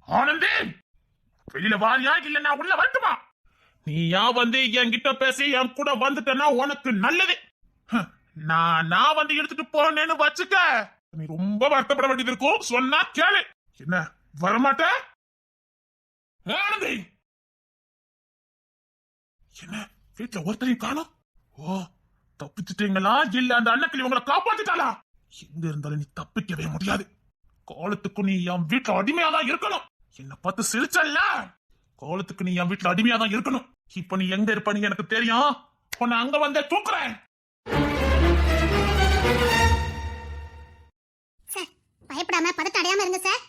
ஆனந்தி, வெளியில வாரியா இல்ல நான் உள்ள வரட்டுமா? நீயா வந்து என்கிட்ட பேசி என் கூட வந்துட்டேன்னா உனக்கு நல்லது. நான் வந்து எடுத்துட்டு போனேன்னு வச்சுக்க, நீ ரொம்ப வருத்தப்பட வேண்டியது இருக்கும். சொன்னா கேளு. என்ன வரமாட்ட? ஆனந்தி, என்ன வீட்டுல ஒருத்தரையும் காணோம்? ஓ, தப்பிச்சுட்டீங்களா இல்ல அந்த அண்ணக்கிளி உங்களை காப்பாத்திட்டாளா? எங்க இருந்தாலும் நீ தப்பிக்கவே முடியாது. காலத்துக்கு நீ என் வீட்டுல அடிமையா தான் இருக்கணும். என்ன பார்த்து சிரிச்சல்ல, காலத்துக்கு நீ என் வீட்டுல அடிமையா தான் இருக்கணும். இப்ப நீ எங்க இருப்ப எனக்கு தெரியும். உன்னை அங்க வந்து தூக்குறேன். சார், பயப்படாம பதட்ட அடையாம இருங்க சார்.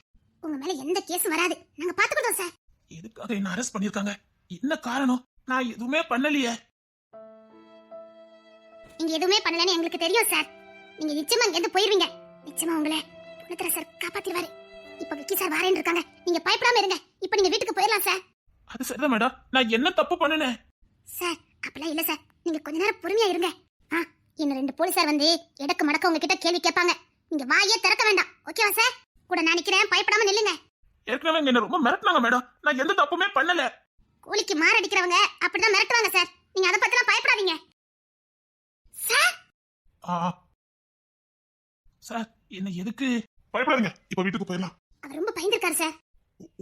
உங்க மேல எந்த கேஸும் வராது. நாங்க பாத்துக்கிட்டோம் சார். எதுக்காக என்ன அரெஸ்ட் பண்ணிருக்காங்க? என்ன காரணம்? நான் எதுவுமே பண்ணலையே. நீங்க எதுவுமே பண்ணலன்னு எங்களுக்கு தெரியும் சார். நீங்க நிச்சயமா இங்க இருந்து போயிருவீங்க. நிச்சயமா உங்களை புனிதர சார் காப்பாத்திடுவாரு. இப்ப விக்கி சார் வாரேன்னு இருக்காங்க. நீங்க பயப்படாம இருங்க. இப்ப நீங்க வீட்டுக்கு போயிடலாம் சார். அது சரிதான் மேடம். நான் என்ன தப்பு பண்ணுனேன்? சார், அப்பெல்லாம் இல்ல சார். நீங்க கொஞ்ச நேரம் பொறுமையா இருங்க. இன்னும் 2 போலீசார் வந்து எடக்கு மடக்க உங்ககிட்ட கேள்வி கேட்பாங்க. நீங்க வாயே திறக்க வேண்டாம். ஓகேவா சார்? கூட நான் நிக்கிறேன். பயப்படாம நில்லுங்க. ஏற்கனவே என்ன ரொம்ப மிரட்டினாங்க மேடம். நான் எந்த தப்புமே பண்ணல. கூலிக்கு மாரடிக்கிறவங்க அப்படிதான் மிரட்டுவாங்க சார். நீங்க அதை பத்திலாம் பயப்படாதீங்க சார். சார், என்ன எதுக்கு? பயப்படாதீங்க. இப்ப வீட்டுக்கு போயிடலாம். அவர் ரொம்ப பயந்துருக்காரு சார்.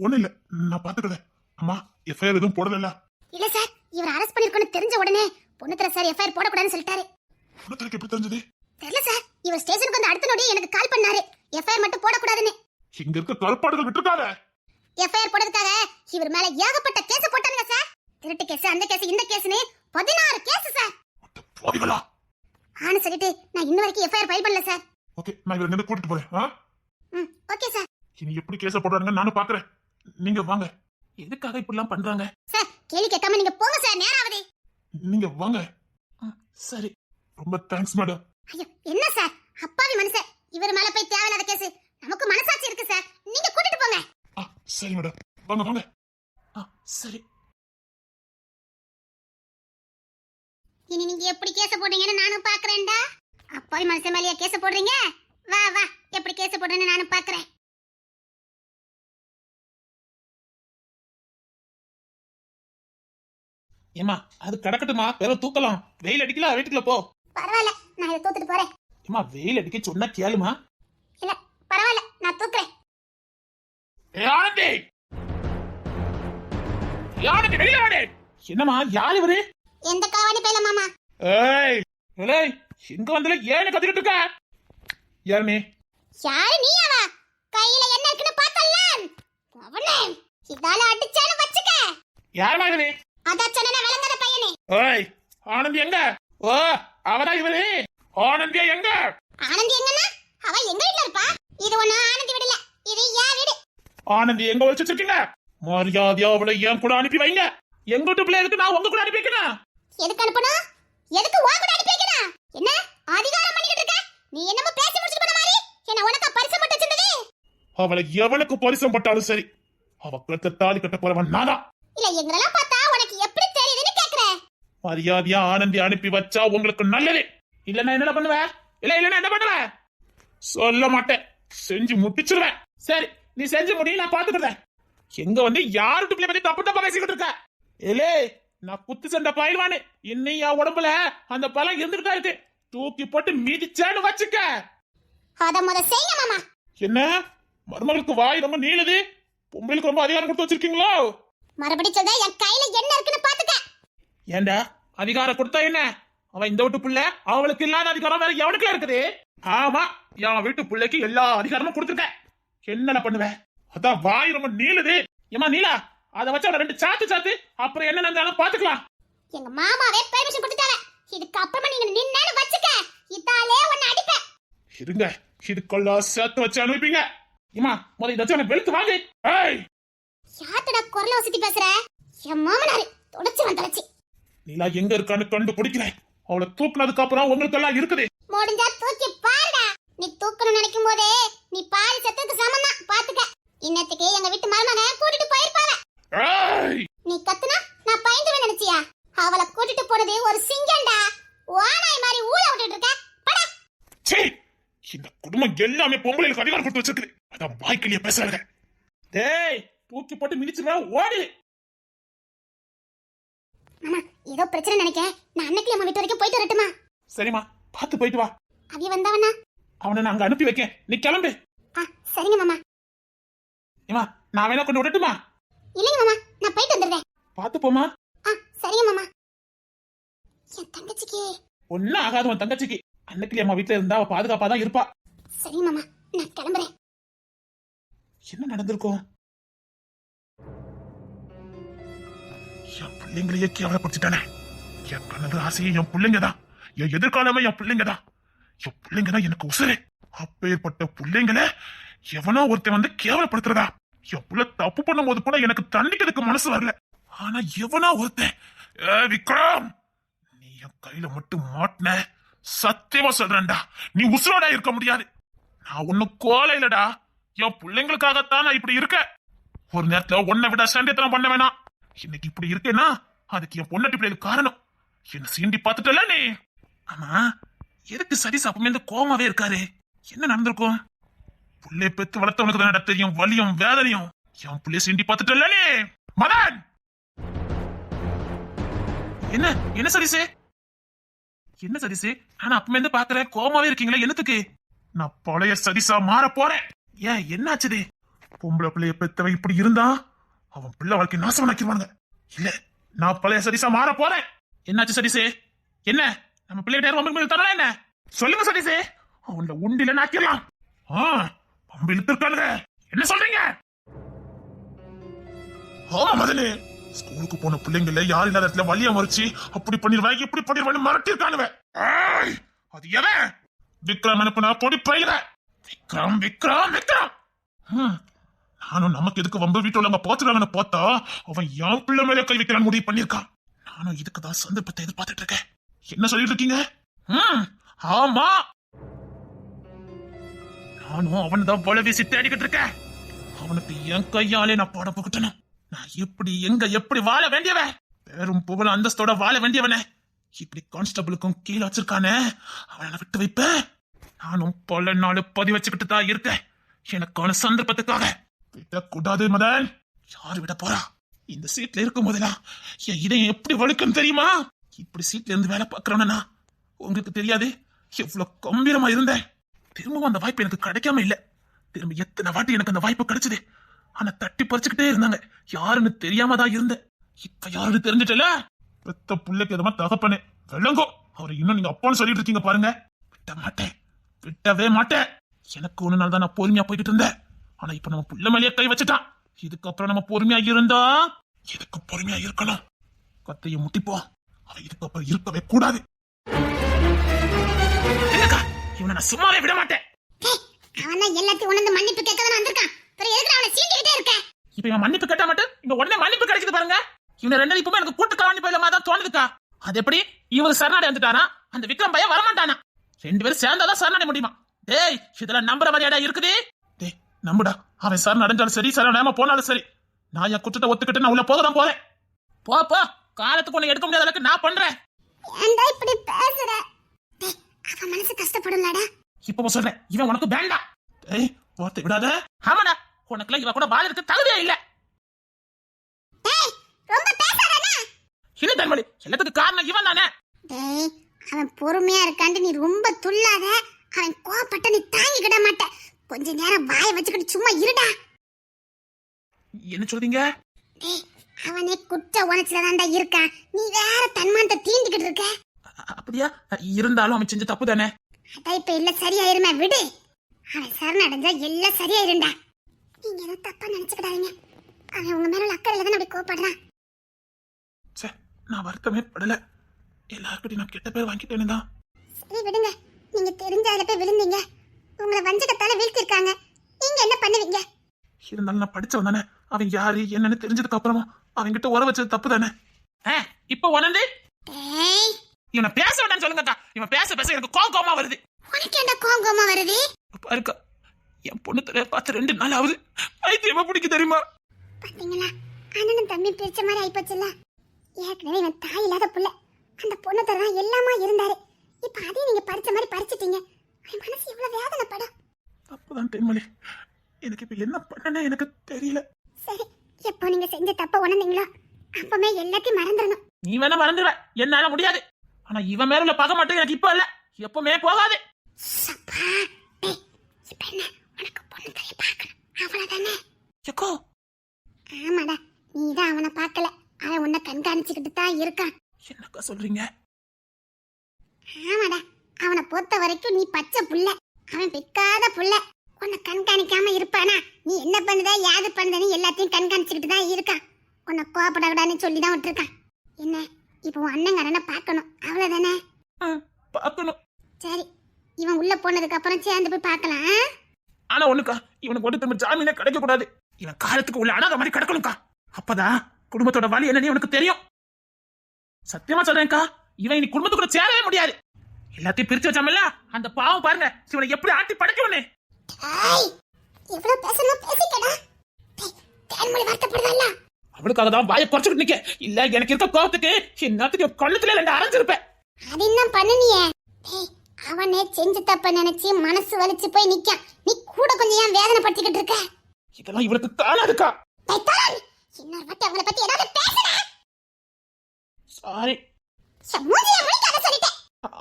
ஒண்ணு இல்ல, நான் பாத்துக்கிறேன். அம்மா, எஃப்ஐஆர் எதுவும் போடல? இல்ல சார், இவர் அரெஸ்ட் பண்ணிருக்கோன்னு தெரிஞ்ச உடனே பொண்ணுத்தர சார் எஃப்ஐஆர் போடக்கூடாதுன்னு சொல்லிட்டாரு. பொண்ணுத்தருக்கு எப்படி தெரிஞ்சது? தெரியல சார். இவர் ஸ்டேஷனுக்கு வந்து அடுத்த நொடி எனக்கு கால் பண்ணாரு. எஃப்ஐஆர் மட்டும் போடக்கூடாதுன்னு. இங்க இருக்க கருப்பாடுகள் விட்டுருக்காங்க. எஃப்ஐஆர் போடுறதுக்காக இவர் மேல ஏகப்பட்ட கேஸ் போட்டானுங்க சார். திருட்டு கேஸ், அந்த கேஸ், இந்த கேஸ்னு 16 கேஸ் சார். போவீங்களா? ஆனா சொல்லிட்டு நான் இன்ன வரைக்கும் எஃப்ஐஆர் ஃபைல் பண்ணல சார். ஓகே, நான் இவரை இங்க கூட்டிட்டு போறேன். Okay sir. இனி எப்படி கேஸ போடுறாங்க நானும் பாக்குறேன். நீங்க வாங்க. எதுக்காக இப்படி எல்லாம் பண்றாங்க? சார், கேள்வி கேட்காம நீங்க போங்க சார். நேராவது. நீங்க வாங்க. சரி, ரொம்ப தேங்க்ஸ் மேடம். ஐயோ, என்ன சார் அப்பாவி மனுஷன். இவர் மேல போய் தேவையில்லாத கேஸ். நமக்கு மனசாட்சி இருக்கு சார். நீங்க கூட்டிட்டு போங்க. சரி மேடம், வாங்க வாங்க. சரி. இனி நீங்க எப்படி கேஸ் போடுறீங்கன்னு நானும் பாக்குறேன்டா. அப்பாவி மனுஷன் மேலயா கேஸ் போடுறீங்க? வா வா, எப்படி கேஸ் போடுறேன்னு நானும் பாக்குறேன். ஏமா, அது கடக்கட்டுமா? வெறும் தூக்கலாம். வெயில் அடிக்கல, வீட்டுக்குள்ள போ. பரவாயில்ல, நான் இதை தூத்துட்டு போறேன். ஏமா, வெயில் அடிக்க சொன்னா கேளுமா. இல்ல பரவாயில்ல, நான் தூக்குறேன். ஆனந்தி, ஆனந்தி, வெளியில வாடே. என்னமா, யார் இவரு? எந்த காவாணி பேல மாமா? ஏய் ஏய், இங்க வந்தல ஏன் கத்திக்கிட்டு இருக்க? யார் நீ? யாரு நீயாவா? கையில என்ன இருக்குன்னு பார்த்தல்ல. அவனே இதால அடிச்சாலும் வச்சுக்க. யார் மாதிரி? அத சொன்னன விளங்கற பையனே. ஏய், ஆனந்தி எங்க? ஓ, அவரா இவரு? ஆனந்தி எங்க? ஆனந்தி எங்கனா? அவ எங்க வீட்ல இருப்பா. இது ஒண்ணு ஆனந்தி வீடு இல்ல, இது யா வீடு. ஆனந்தி எங்க வச்சிருக்கீங்க? மரியாதையா அவளை என் கூட அனுப்பி வைங்க. எங்க வீட்டு பிள்ளை இருக்கு, நான் உங்க கூட அனுப்பி வைக்கிறேன். எதுக்கு அனுப்பணும்? எதுக்கு உன் கூட அனுப்பி வைக்கணும்? என்ன அதிகாரம் பண்ணிக்கிட்டு இருக்க? நீ என்னமோ பேசி முடிச்சிட்டு போன மாதிரி என்ன உனக்கு பரிசு போட்டு வச்சிருந்தது. அவளை எவனுக்கு பரிசம் பட்டாலும் சரி, அவ கட்ட தாலி கட்ட போறவன் நானா? இல்ல எங்களெல்லாம் பார்த்தா உனக்கு எப்படி தெரியுதுன்னு கேக்குறேன். மரியாதையா ஆனந்தி அனுப்பி வச்சா உங்களுக்கு நல்லது. இல்லன்னா என்ன பண்ணுவேன்? இல்லன்னா என்ன பண்ணுவேன்? சொல்ல மாட்டேன், செஞ்சு முட்டிச்சிருவேன். சரி, நீ செஞ்சு முடியும், நான் பாத்துக்கிறேன். எங்க வந்து யாரு பிள்ளை பத்தி தப்பு தப்பா பேசிக்கிட்டு இருக்க? ஏலே, நான் குத்து சண்டை பயில்வானு. இன்னும் என் உடம்புல அந்த பலம் இருந்துகிட்டா இருக்கு. தூக்கி போட்டு மிதிச்சான்னு வச்சுக்க. அத முத செய்ய மாமா. என்ன மருமகளுக்கு வாய் ரொம்ப நீளுது? பொம்பளைக்கு ரொம்ப அதிகாரம் கொடுத்து வச்சிருக்கீங்களோ? மறுபடியும் சொல்ற, என் கையில என்ன இருக்குன்னு பாத்துக்க. ஏண்டா அதிகாரம் கொடுத்தா என்ன? அவன் இந்த வீட்டு புள்ள, அவளுக்கு இல்லாத அதிகாரம் வேற எவனுக்குல இருக்குது? ஆமா, என் வீட்டு பிள்ளைக்கு எல்லா அதிகாரமும் கொடுத்துருக்க. என்ன பண்ணுவேன்? அதான் வாய் ரொம்ப நீளுது. ஏமா நீலா, அத வச்சு அவன 2 சாத்து அப்புறம் என்ன நடந்தாலும் பாத்துக்கலாம். எங்க மாமாவே பெர்மிஷன் கொடுத்துட்டாங்க. இதுக்கு அப்புறமா நீங்க நின்னாலும் வச்சுக்க. இதாலே உன்னை அடிப்பேன். இருங்க, இதுக்கெல்லாம் சேர்த்து வச்சு அனுப்பிங்க. ஏமா, முதல்ல இதை எனக்கு வெளுத்து வாங்க. ஏய், யார்டா குரல வசதி பேசுற? என் மாமனாரு தொடச்சு வந்தாச்சு. நீலா எங்க இருக்கான்னு கண்டுபிடிக்கிறேன். அவளை தூக்குனதுக்கு அப்புறம் உங்களுக்கு எல்லாம் இருக்குது. முடிஞ்சா தூக்கி பாருடா. நீ தூக்கணும் நினைக்கும் போதே நீ பாதி செத்துக்கு சமம் தான். பாத்துக்க. இன்னத்துக்கு எங்க வீட்டு மருமகனை கூட்டிட்டு போயிருப்பாங்க. நீ கத்துனா நான் பயந்துருவேன் நினைச்சியா? அவளை கூட்டிட்டு போனது ஒரு சிங்கம்டா. வானாய் மாதிரி ஊழ விட்டுட்டு இருக்க. பட. சரி, இந்த குடும்பம் எல்லாமே பொம்பளைகளுக்கு அதிகாரம் கொடுத்து வச்சிருக்குது. அதான் வாய்க்கிலேயே பேசுறாங்க. டேய், தூக்கி போட்டு மிதிச்சுவேன், ஓடு. மாமா ஏதோ பிரச்சனை நினைக்கேன். நான் அன்னைக்கு அம்மா வீட்டு வரைக்கும் போயிட்டு வரட்டுமா? சரிம்மா, பார்த்து போயிட்டு வா. அவிய வந்தவனா? அவனை நான் அங்க அனுப்பி வைக்கேன், நீ கிளம்பு. சரிங்க மாமா. ஏமா, நான் வேணா கொண்டு விடட்டுமா? இல்லைங்க மாமா, நான் போயிட்டு வந்துடுறேன். பார்த்து போமா. சரிங்க மாமா. என் தங்கச்சிக்கு ஒன்னும் ஆகாது. உன் தங்கச்சிக்கு அன்னைக்கு அம்மா வீட்டுல இருந்தா அவ பாதுகாப்பா தான் இருப்பா. சரிங்க மாமா, நான் கிளம்புறேன். என்ன நடந்திருக்கும்? என் பிள்ளைங்களையே கேவலப்படுத்திட்டானே. என் கனவு ஆசையே என் பிள்ளைங்க தான், என் எதிர்காலமே என் பிள்ளைங்க தான். என் பிள்ளைங்க தான் எனக்கு உசுரு. அப்பேற்பட்ட பிள்ளைங்கள எவனோ ஒருத்தன் வந்து கேவலப்படுத்துறதா? என் பிள்ளை தப்பு பண்ணும் போது கூட எனக்கு தண்டிக்கிறதுக்கு மனசு வரல. ஆனா எவனோ ஒருத்தன், விக்ரம், நீ என் கையில மட்டும் மாட்டின, சத்தியமா சொல்றேன்டா, நீ உசுரோட இருக்க முடியாது. நான் ஒன்னும் கோலை இல்லடா, என் பிள்ளைங்களுக்காகத்தான் நான் இப்படி இருக்க. ஒரு நேரத்துல உன்னை விட சண்டைத்தனம் பண்ண வேணாம். இன்னைக்கு இப்படி இருக்கேன்னா அதுக்கு என் பொண்ணாட்டி பிள்ளைகளுக்கு காரணம். என்ன சீண்டி பார்த்துட்டல நீ. ஆமா, எதுக்கு சரி சாப்பிட்டு கோமாவே இருக்காரு? என்ன நடந்திருக்கும்? புள்ளைய பெத்து வளர்த்தவனுக்கு தான் தெரியும் வலியும் வேதனையும். என் புள்ளைய சீண்டி பார்த்துட்டல நீ. மதன், என்ன என்ன சரிசே? என்ன சரிசே? நான் அப்பமே இருந்து பாக்குறேன், கோமாவே இருக்கீங்களா? என்னத்துக்கு? நான் பழைய சரிசா மாற போறேன். ஏன், என்னாச்சுது? பொம்பளை பிள்ளைய பெத்தவன் இப்படி இருந்தா அவன் பிள்ளை வாழ்க்கை நாசமாக்கிடுவாங்க. இல்ல, நான் பழைய சரிசா மாற போறேன். என்னாச்சு சரிசே? என்ன நம்ம பிள்ளைகிட்ட தரலாம்? என்ன சொல்லுங்க சரிசே? அவன் உண்டில நாக்கிடலாம். பம்பு இழுத்திருக்கானுங்க. என்ன சொல்றீங்க? ஆமா மதனே, ஸ்கூலுக்கு போன பிள்ளைங்கள யார் இல்லாத இடத்துல வழியா மறைச்சு அப்படி பண்ணிடுவாங்க இப்படி பண்ணிடுவாங்க மிரட்டிருக்கானுவ. அது எவன்? விக்ரம் அனுப்புனா பொடி பயில. விக்ரம் விக்ரம் விக்ரம். நானும் நமக்கு எதுக்கு வம்பு வீட்டு உள்ளவங்க போத்துறாங்கன்னு பார்த்தா அவன் என் பிள்ளை மேலே கை வைக்கிறான்னு முடிவு பண்ணிருக்கான். நானும் இதுக்குதான் சந்தர்ப்பத்தை எதிர்பார்த்துட்டு இருக்கேன். என்ன சொல்லிட்டு இருக்கீங்க? ஆமா, நானும் அவனதான் வலை வீசி தேடிக்கிட்டு இருக்கேன். அவனுக்கு என் கையாலே நான் பாடம் புகட்டணும். நான் எப்படி எங்க எப்படி வாழ வேண்டியவன், பேரும் புகழ அந்தஸ்தோட வாழ வேண்டியவனே இப்படி கான்ஸ்டபிளுக்கும் கீழே வச்சிருக்கானே, அவனை விட்டு வைப்பேன். நானும் பல நாள் பதிவு வச்சுக்கிட்டு தான் இருக்கேன் எனக்கான சந்தர்ப்பத்துக்காக. விடக்கூடாது மதன். யாரு விட போறா? இந்த சீட்ல இருக்கும் போதெல்லாம் என் இதயம் எப்படி வழுக்கும் தெரியுமா? இப்படி சீட்ல இருந்து வேலை பார்க்கறவனா உங்களுக்கு தெரியாது எவ்வளவு கம்பீரமா இருந்தேன். திரும்பவும் அந்த வாய்ப்பு எனக்கு கிடைக்காம இல்ல. திரும்ப எத்தனை வாட்டி எனக்கு அந்த வாய்ப்பு கிடைச்சது. ஆனா தட்டி பறிச்சுக்கிட்டே இருந்தாங்க. யாருன்னு தெரியாம தான் இருந்தேன். இப்ப யாருன்னு தெரிஞ்சிட்டல. பெத்த புள்ளைக்கு எதமா தகப்பனே விளங்கும். அவரை இன்னும் நீங்க அப்பான்னு சொல்லிட்டு இருக்கீங்க பாருங்க. விட்ட மாட்டேன், விட்டவே மாட்டேன். எனக்கு ஒண்ணு நாள் தான் நான் பொறுமையா போய்கிட்டு இருந்தேன். ஆனா இப்ப நம்ம புள்ள மேலேயே கை வச்சுட்டான். இதுக்கப்புறம் நம்ம பொறுமையா இருந்தா இதுக்கு பொறுமையா இருக்கணும். கத்தையை முட்டிப்போம். அவன் இதுக்கப்புறம் இருக்கவே கூடாது. என்னக்கா, இவனை நான் சும்மாவே விட மாட்டேன். எல்லாத்தையும் உணர்ந்து மன்னிப்பு கேட்கதான் வந்திருக்கான். அவனை சீண்டிக்கிட்டே இருக்க. இப்ப இவன் மன்னிப்பு கேட்டா மட்டும் இங்க உடனே மன்னிப்பு கிடைக்குது பாருங்க. இவனை ரெண்டு இப்பவுமே எனக்கு கூட்டு காணி போயிடலாமா தான் தோணுதுக்கா. அது எப்படி இவரு சரணாடை வந்துட்டானா, அந்த விக்ரம் பையன் வரமாட்டானா? ரெண்டு பேரும் சேர்ந்தாதான் சரணாடை முடியுமா? டேய், இதெல்லாம் நம்புற மாதிரியாடா இருக்குது? டேய் நம்புடா. அவன் சரண் அடைஞ்சாலும் சரி, சரணாம போனாலும் சரி, நான் என் குற்றத்தை ஒத்துக்கிட்டு நான் உள்ள போகதான் போறேன். போ போ, காலத்துக்கு ஒண்ணு எடுக்க முடியாத அளவுக்கு நான் பண்றேன். ஏன்டா இப்படி பேசுற? டேய், அவன் மனசு கஷ்டப்படும்லடா. இப்ப சொல்றேன், இவன் உனக்கு வேண்டாம். டேய், வார்த்தை விடாத. ஆமாடா, உனக்குலாம் இவ கூட வாழ இருக்கு தகுதியே இல்ல. டேய், ரொம்ப பேசாதடா. இல்ல தன்மணி, எல்லாத்துக்கு காரணம் இவன் தானே. டேய், அவன் பொறுமையா இருக்கான்னு நீ ரொம்ப துள்ளாத. அவன் கோபப்பட்ட நீ தாங்கிக்கிட மாட்ட. கொஞ்ச நேரம் வாயை வச்சுக்கிட்டு சும்மா இருடா. என்ன சொல்றீங்க? டேய், அவனே குற்ற உணர்ச்சில தான்டா இருக்கான். நீ வேற தன்மானத்தை தீண்டிக்கிட்டு இருக்க. அப்படியா? இருந்தாலும் அவன் செஞ்ச தப்பு தானே. அதான் இப்ப இல்ல சரியாயிருமே, விடு. அவன் சரணடைஞ்சா எல்லாம் சரியாயிருண்டா. நீங்க ஏதோ தப்பா நினைச்சுக்கிடாதீங்க. அவன் உங்க மேல அக்கறையில தான் அப்படி கோபப்படுறான். சே, நான் வருத்தமே படல. எல்லாருக்கிட்டையும் நான் கெட்ட பேர் வாங்கிட்டேன்னு தான். சரி விடுங்க. நீங்க தெரிஞ்ச அதுல போய் விழுந்தீங்க. உங்களை வஞ்சகத்தால வீழ்த்திருக்காங்க. நீங்க என்ன பண்ணுவீங்க? இருந்தாலும் நான் படிச்சவன் தானே. அவன் யாரு என்னன்னு தெரிஞ்சதுக்கு அப்புறமா அவன்கிட்ட உற வச்சது தப்பு தானே. இப்ப உணர்ந்து இவனை பேச வேண்டாம்னு சொல்லுங்கக்கா. இவன் பேச பேச எனக்கு கோவமா வருது. உனக்கு என்ன கோவமா வருது? பாருக்கா, என் பொண்ணு தர பார்த்து 2 நாள் ஆகுது. ஐத்தியமா பிடிக்க தெரியுமா? பாத்தீங்களா, அண்ணனும் தம்பி பிரிச்ச மாதிரி ஆயிப்போச்சுல்ல. ஏற்கனவே இவன் தாய் இல்லாத புள்ள. அந்த பொண்ணு தரதான் எல்லாமா இருந்தாரு. இப்ப அதையும் நீங்க படிச்ச மாதிரி படிச்சிட்டீங்க. அவன் மனசு எவ்வளவு வேதனைப்படும். தப்புதான் தென்மொழி. எனக்கு இப்ப என்ன பண்ணனே எனக்கு தெரியல. சரி, எப்போ நீங்க செஞ்ச தப்ப உணர்ந்தீங்களோ அப்பமே எல்லாத்தையும் மறந்துடணும். நீ வேணா மறந்துடுவ, என்னால முடியாது. ஆனா இவன் மேல உள்ள பகை மட்டும் எனக்கு இப்ப இல்ல, எப்பவுமே போகாது. சப்பா, டேய், இப்ப என்ன உனக்கு பொண்ணு தரைய பார்க்கணும் அவ்வளவுதானே? எக்கோ, ஆமாடா, நீதான் அவனை பார்க்கல, அவன் உன்னை கண்காணிச்சுக்கிட்டு தான் இருக்கான். என்னக்கா சொல்றீங்க? ஆமாடா, அவனை பொறுத்த வரைக்கும் நீ பச்சை புள்ள, அவன் பிக்காத புள்ள. உன்னை கண்காணிக்காம இருப்பானா? நீ என்ன பண்ணுத யாது பண்ணுதன்னு எல்லாத்தையும் கண்காணிச்சுக்கிட்டு தான் இருக்கான். உன்னை கோபப்படக்கூடாதுன்னு சொல்லி தான் விட்டுருக்கான். என்ன, இப்போ உன் அண்ணங்காரனை பார்க்கணும் அவ்வளவுதானே? பார்க்கணும். சரி, இவன் உள்ள போனதுக்கு அப்புறம் சேர்ந்து போய் பார்க்கலாம். ஆனா ஒண்ணுக்கா, இவனுக்கு ஒண்ணு திரும்ப ஜாமீனே கிடைக்க கூடாது. இவன் காலத்துக்கு உள்ள அனாத மாதிரி கிடக்கணும்க்கா. அப்பதான் குடும்பத்தோட வலி என்னன்னு இவனுக்கு தெரியும். சத்தியமா சொல்றேன்க்கா, இவன் இனி குடும்பத்துக்குள்ள சேரவே முடியாது. எல்லாத்தையும் பிரிச்சு வச்சாமல்ல, அந்த பாவம் பாருங்க இவனை எப்படி ஆட்டி படைக்கணும்னு. இவ்வளவு பேசணும் பேசிக்கடா. தேன்மொழி வருத்தப்படுதல்ல, அவளுக்காக தான் வாயை குறைச்சுக்கிட்டு நிக்க. இல்ல எனக்கு இருக்க கோபத்துக்கு என்னத்துக்கு கள்ளத்துல ரெண்டு அரைஞ்சிருப்பேன். அது இன்னும் பண்ணனியே. அவனே செஞ்சு தப்ப நினைச்சு மனசு வலிச்சு போய் நிக்கான். நீ கூட கொஞ்சம் ஏன் வேதனை படுத்திக்கிட்டு இருக்க? இதெல்லாம் இவளுக்கு காணாதுக்கா. இன்னொரு வாட்டி அவங்கள பத்தி ஏதாவது பேசுற. சாரி. மூஞ்சிய முழிக்காத சொல்லிட்டேன்.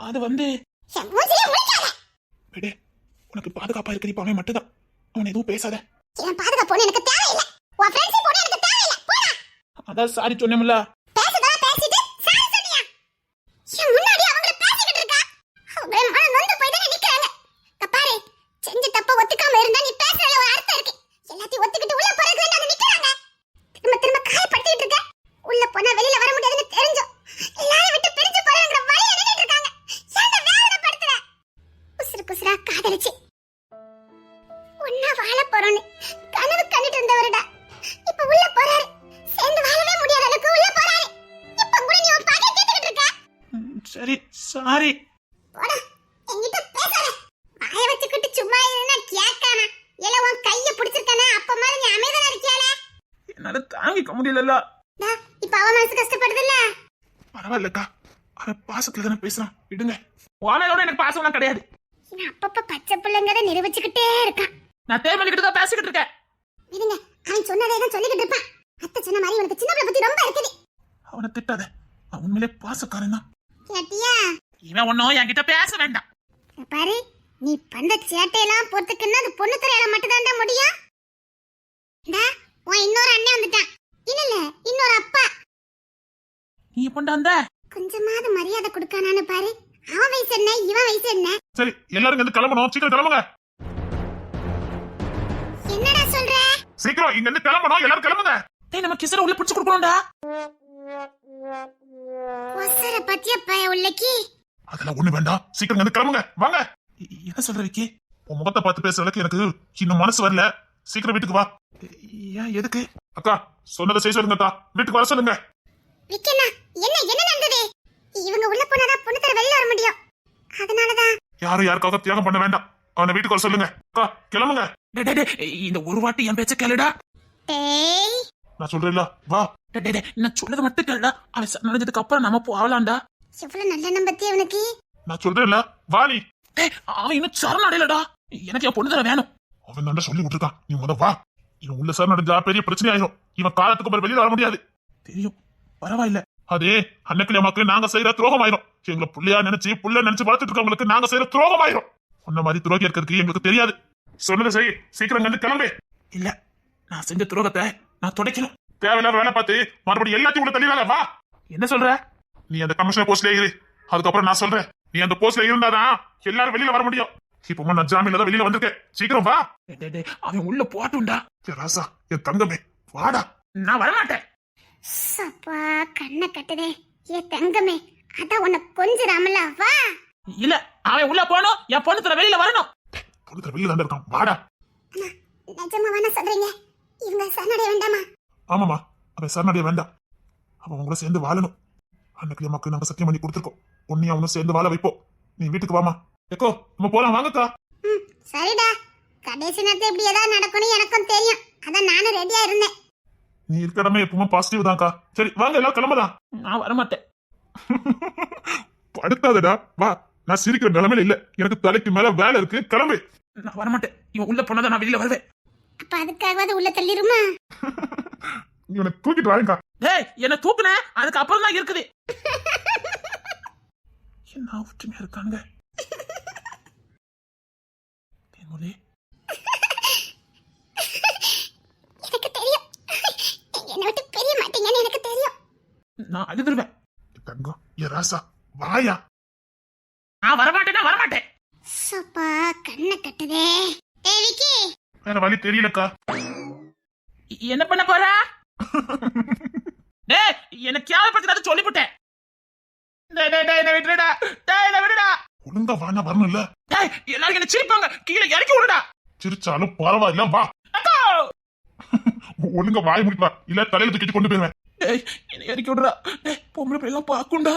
அது வந்து மூஞ்சிய முழிக்காத. விடு, உனக்கு பாதுகாப்பா இருக்கிற இப்ப அவன் மட்டும்தான். அவன் எதுவும் பேசாத. என் பாதுகாப்பு எனக்கு தேவையில்லை. உன் ஃப்ரெண்ட்ஷிப் போட எனக்கு தேவையில்லை. போடா. அதான் சாரி சொன்னேன்ல. பேசுதா பேசிட்டு சாரி சொன்னியா? என் முன்னாடி அவங்கள பேசிக்கிட்டு இருக்கா. அவங்க மன நொந்து போய் தான் நிக்கறாங்க. பாரு, செஞ்ச தப்ப ஒத்துக்காம இருந்தா நீ பேசுறதுல ஒரு அர்த்தம் இருக்கு. எல்லாத்தையும் ஒத்துக்கிட்டு உள்ள போறதுக்கு வந்து நிக்கறாங்க. திரும்ப திரும்ப காயப்படுத்திட்டு இருக்க. உள்ள போனா வெளியில வர முடியாதுன்னு தெரிஞ்சோ எல்லாரும் விட்டு பிரிஞ்சு போறேங்கற வழி நின்னுட்டு இருக்காங்க. என்ன வேதனை படுத்துற? உசுரு குசுரா காதலிச்சு ஒன்னா வாழ போறோன்னு கனவு கண்டுட்டு இருந்தவரடா இப்ப உள்ள போறாரு. சேர்ந்து வாழவே முடியாத அளவுக்கு உள்ள போறாரு. இப்ப கூட நீ உன் பாக்கெட் கேட்டுக்கிட்டு இருக்க. சரி, சாரி. போடா, என்கிட்ட பேசாத. வாயை வச்சுக்கிட்டு சும்மா இருந்தா கேட்கானா? இல்ல உன் கைய பிடிச்சிருக்கானா? அப்ப மாதிரி நீ அமைதியா இருக்கியால? என்னால தாங்கிக்க முடியல. இப்ப அவன் மனசு கஷ்டப்படுதுல்ல? பரவாயில்லக்கா, அவன் பாசத்துல தானே பேசுறான், விடுங்க. உனோட எனக்கு பாசம்லாம் கிடையாது. இவன் அப்பப்ப பச்சை பிள்ளைங்கத நிரூபிச்சுக்கிட்டே இருக்கான். நான் தேர்மலிக்கிட்டு தான் பேசிக்கிட்டு இருக்கேன். விடுங்க, அவன் சொன்னதே தான் சொல்லிக்கிட்டு இருப்பான். அத்தை சொன்ன மாதிரி உனக்கு சின்ன பிள்ளை பத்தி ரொம்ப இருக்குது. அவனை திட்டாத, அவன் உண்மையிலே பாசக்காரன் தான். கேட்டியா? இவன் ஒன்னும் என்கிட்ட பேச வேண்டாம். பாரு, நீ பண்ற சேட்டையெல்லாம் பொறுத்துக்குன்னா அது பொண்ணு துறையால மட்டும்தான்டா முடியும். உன் இன்னொரு அண்ணன் வந்துட்டான். இல்ல இன்னொரு அப்பா. நீ எப்பண்டா அந்த கொஞ்சமாவது மரியாதை கொடுக்கானான்னு பாரு. அவன் வயசு என்ன, இவன் வயசு என்ன? சரி, எல்லாரும் இங்க கிளம்பணும். சீக்கிரம் கிளம்புங்க. என்னடா சொல்ற? சீக்கிரம் இங்க இருந்து கிளம்பணும். எல்லாரும் கிளம்புங்க. டேய், நம்ம கிசர உள்ள பிடிச்சு கொடுக்கணும்டா. கொசர பத்திய பய உள்ளக்கி. அதெல்லாம் ஒண்ணு வேண்டாம். சீக்கிரம் இங்க இருந்து கிளம்புங்க. வாங்க. என்ன சொல்ற விக்கி? உன் முகத்தை பார்த்து பேசுறதுக்கு எனக்கு இன்னும் மனசு வரல. சீக்கிரம் வீட்டுக்கு வா. ஏன், எதுக்கு? அக்கா சொன்னதை செய்ய சொல்லுங்க அக்கா. வீட்டுக்கு வர சொல்லுங்க. விக்கனா, என்ன என்ன நடந்தது? இவங்க உள்ள போனாதான் பொண்ணு தர வெளிய வர முடியும். அதனாலதான் யாரும் யாருக்காக தியாகம் பண்ண வேண்டாம். அவனை வீட்டுக்கு வர சொல்லுங்க. அக்கா கிளம்புங்க. இந்த ஒரு வாட்டி என் பேச்ச கேளுடா. டேய், நான் சொல்றேன்ல, வா. நான் சொல்றது மட்டும் கேளுடா. அவன் நடந்ததுக்கு அப்புறம் நம்ம போகலாம்டா. எவ்வளவு நல்ல நம்பத்தி அவனுக்கு. நான் சொல்றேன்ல, வா நீ. அவன் இன்னும் சரணடையலடா. எனக்கு என் பொண்ணு தர வேணும். அவன் தான் சொல்லி விட்டுருக்கான். நீ முத வா. இவன் உள்ள சரணடைஞ்சா பெரிய பிரச்சனை ஆயிரும். இவன் காலத்துக்கு அப்புறம் வெளியில வர முடியாது. தெரியும், பரவாயில்ல. அதே அன்னைக்கு மக்கள் நாங்க செய்யற துரோகம் ஆயிரும். எங்களை புள்ளையா நினைச்சு புள்ள நினைச்சு வளர்த்துட்டு இருக்கவங்களுக்கு நாங்க செய்யற துரோகம் ஆயிரும். உன்ன மாதிரி துரோகி இருக்கிறதுக்கு எங்களுக்கு தெரியாது. சொன்னதை செய். சீக்கிரம் வந்து கிளம்பு. இல்ல, நான் செஞ்ச துரோகத்தை நான் துடைக்கணும். தேவையில்லாத வேலை பார்த்து மறுபடியும் எல்லாத்தையும் உள்ள தள்ளிடாத. வா. என்ன சொல்ற? நீ அந்த கமிஷனர் போஸ்ட்ல இரு. அதுக்கப்புறம் நான் சொல்றேன். நீ அந்த போஸ்ட்ல இருந்தாதான் எல்லாரும் வெளியில வர முடியும். இப்போ நான் ஜாமீன்ல தான் வெளியில வந்திருக்கேன். சீக்கிரம் வா. அவன் உள்ள போட்டுண்டா. ராசா, என் தங்கமே, வாடா. நான் வரமாட்டேன். சப்பா, கண்ணை கட்டுதே. ஏ தங்கமே, அதான் உன்னை கொஞ்சிராமல. வா. இல்ல, அவன் உள்ள போகணும். என் பொண்ணு தர வெளியில வரணும். பொண்ணு தர வெளியில தான் இருக்கான். வாடா. நிஜமா வேணா சொல்றீங்க? இவங்க சரணடைய வேண்டாமா? ஆமாமா, அவன் சரணடைய வேண்டாம். அவன் உங்களை சேர்ந்து வாழணும். அன்னைக்கு நமக்கு நாங்க சத்தியம் பண்ணி கொடுத்துருக்கோம். உன்னையும் அவனும் சேர்ந்து வாழ வைப்போம். நீ வீட்டுக்கு வாமா. எக்கோ, நம்ம போலாம். வாங்கக்கா. சரிடா. கடைசி நேரத்துல இப்படி ஏதாவது நடக்கணும் எனக்கும் தெரியும். அதான் நானும் ரெடியா இருந்தேன். நீ இருக்கடமே எப்பவுமே பாசிட்டிவ் தான்க்கா. சரி வாங்க, எல்லாம் கிளம்பலாம். நான் வரமாட்டேன். படுத்தாதடா, வா. நான் சிரிக்கிற நிலைமையில இல்ல. எனக்கு தலைக்கு மேல வேலை இருக்கு. கிளம்பு. நான் வரமாட்டேன். இவன் உள்ள போனதான் நான் வெளியில வருவேன். அப்ப அதுக்காகவாது உள்ள தள்ளிருமா? இவனை தூக்கிட்டு வாங்க. டேய் என்ன தூக்குன அதுக்கு அப்புறம் தான் இருக்குது. என்ன ஒற்றுமையா இருக்கானுங்க. தேன்மொழி எனக்கு தெரியும், என்னை விட்டு பெரிய மாட்டீங்கன்னு எனக்கு தெரியும். நான் அழுதுருவேன். தங்கம் ஏ ராசா வாயா. நான் வரமாட்டேன். சப்பா கண்ணை கட்டுதே. விக்கி வேற வழி தெரியலக்கா. என்ன பண்ண போறா? டேய் எனக்கு கேவலப்படுத்தாத சொல்லிவிட்டேன். என்ன விடுடா. ஒழுங்கா வானா வரணும்ல. டேய் எல்லாரும் என்ன சிரிப்பாங்க, கீழே இறக்கி விடுடா. சிரிச்சாலும் பரவாயில்ல வா. ஒழுங்கா வாய் முடிப்பா, இல்ல தலையில தூக்கிட்டு கொண்டு போயிருவேன். டேய் என்ன இறக்கி விடுறா. டேய் பொம்பளை பிள்ளை எல்லாம் பாக்குண்டா.